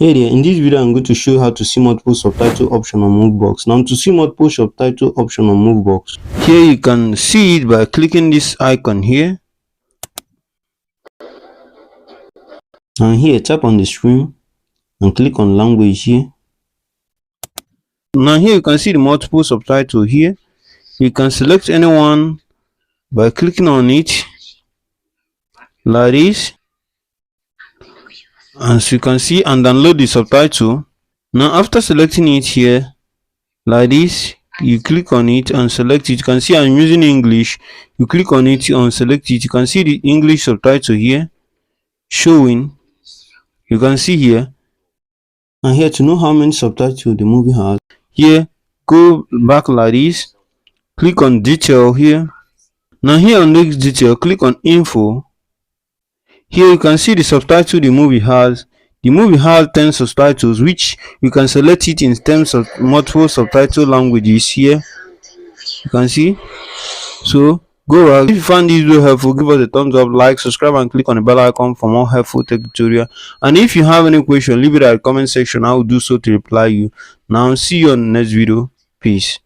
Hey there, in this video I'm going to show you how to see multiple subtitle option on Moviebox. Now to see multiple subtitle option on Moviebox, here you can see it by clicking this icon here. And here tap on the screen and click on language here. Now here you can see the multiple subtitle here. You can select anyone by clicking on it like this. As you can see, and download the subtitle. Now after selecting it here like this, you click on it and select it. You can see I'm using English. You click on it and select it. You can see the English subtitle here showing. You can see here. And here to know how many subtitles the movie has, here go back like this, click on detail here. Now here on next detail, click on info. Here you can see the subtitle the movie has. The movie has 10 subtitles, which you can select it in terms of multiple subtitle languages here. You can see. So go back. If you found this video helpful, give us a thumbs up, like, subscribe, and click on the bell icon for more helpful tech tutorial. And if you have any question, leave it at the comment section. I will do so to reply you. Now see you on the next video. Peace.